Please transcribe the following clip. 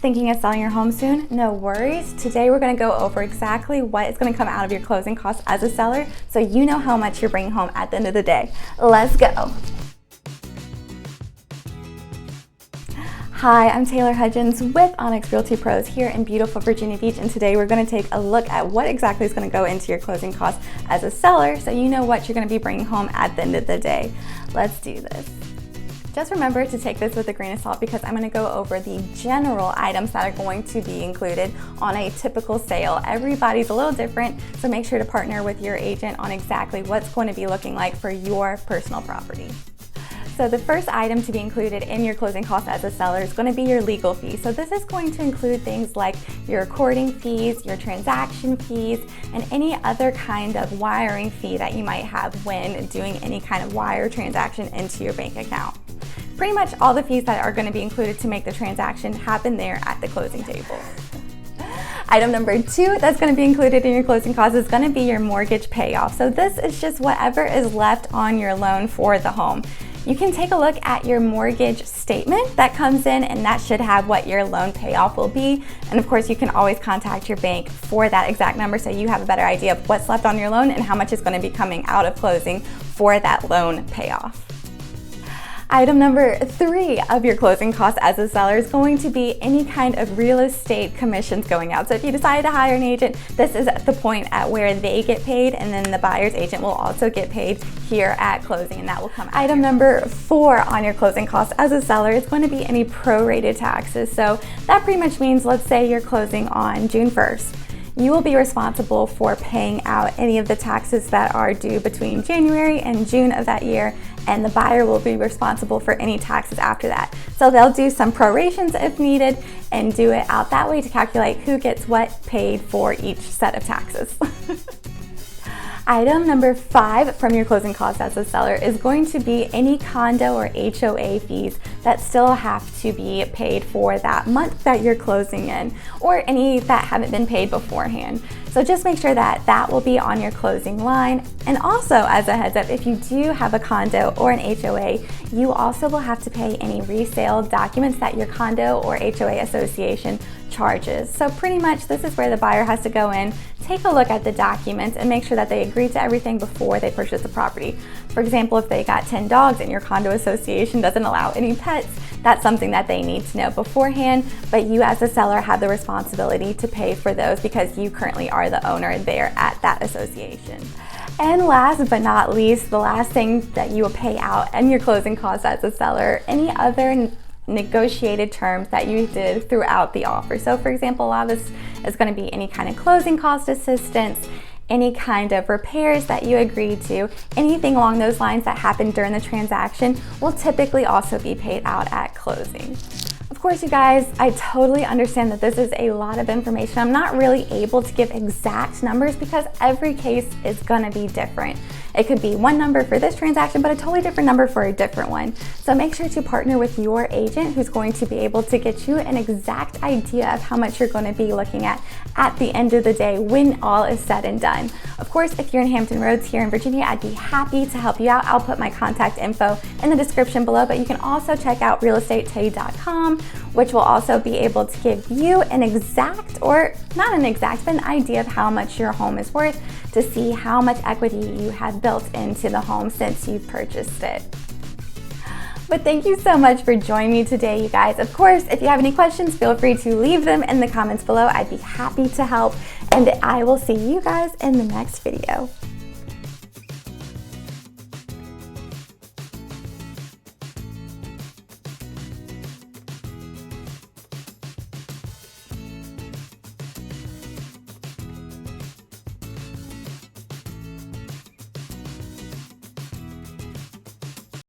Thinking of selling your home soon? No worries. Today we're going to go over exactly what is going to come out of your closing costs as a seller so you know how much you're bringing home at the end of the day. Let's go. Hi, I'm Taylor Hudgens with Onyx Realty Pros here in beautiful Virginia Beach, and today we're going to take a look at what exactly is going to go into your closing costs as a seller so you know what you're going to be bringing home at the end of the day. Let's do this. Just remember to take this with a grain of salt because I'm going to go over the general items that are going to be included on a typical sale. Everybody's a little different, so make sure to partner with your agent on exactly what's going to be looking like for your personal property. So the first item to be included in your closing costs as a seller is going to be your legal fees. So this is going to include things like your recording fees, your transaction fees, and any other kind of wiring fee that you might have when doing any kind of wire transaction into your bank account. Pretty much all the fees that are going to be included to make the transaction happen there at the closing table. Item number 2 that's going to be included in your closing costs is going to be your mortgage payoff. So this is just whatever is left on your loan for the home. You can take a look at your mortgage statement that comes in, and that should have what your loan payoff will be. And of course, you can always contact your bank for that exact number so you have a better idea of what's left on your loan and how much is going to be coming out of closing for that loan payoff. Item number 3 of your closing costs as a seller is going to be any kind of real estate commissions going out. So if you decide to hire an agent, this is at the point at where they get paid, and then the buyer's agent will also get paid here at closing, and that will come out. Item number 4 on your closing costs as a seller is going to be any prorated taxes. So that pretty much means, let's say you're closing on June 1st. You will be responsible for paying out any of the taxes that are due between January and June of that year, and the buyer will be responsible for any taxes after that. So they'll do some prorations if needed and do it out that way to calculate who gets what paid for each set of taxes. Item number 5 from your closing costs as a seller is going to be any condo or HOA fees that still have to be paid for that month that you're closing in, or any that haven't been paid beforehand. So just make sure that that will be on your closing line. And also, as a heads up, if you do have a condo or an HOA, you also will have to pay any resale documents that your condo or HOA association charges. So pretty much this is where the buyer has to go in, take a look at the documents, and make sure that they agree to everything before they purchase the property. For example, if they got 10 dogs and your condo association doesn't allow any pets, that's something that they need to know beforehand, but you as a seller have the responsibility to pay for those because you currently are the owner there at that association. And last but not least, the last thing that you will pay out in your closing costs as a seller, any other negotiated terms that you did throughout the offer. So for example, a lot of this is going to be any kind of closing cost assistance, any kind of repairs that you agreed to, anything along those lines that happened during the transaction will typically also be paid out at closing. Of course, you guys, I totally understand that this is a lot of information. I'm not really able to give exact numbers because every case is going to be different. It could be one number for this transaction, but a totally different number for a different one. So make sure to partner with your agent who's going to be able to get you an exact idea of how much you're going to be looking at the end of the day when all is said and done. Of course, if you're in Hampton Roads here in Virginia, I'd be happy to help you out. I'll put my contact info in the description below, but you can also check out realestatetoday.com, which will also be able to give you an exact, or not an exact, but an idea of how much your home is worth to see how much equity you have built into the home since you've purchased it. But thank you so much for joining me today, you guys. Of course, if you have any questions, feel free to leave them in the comments below. I'd be happy to help, and I will see you guys in the next video.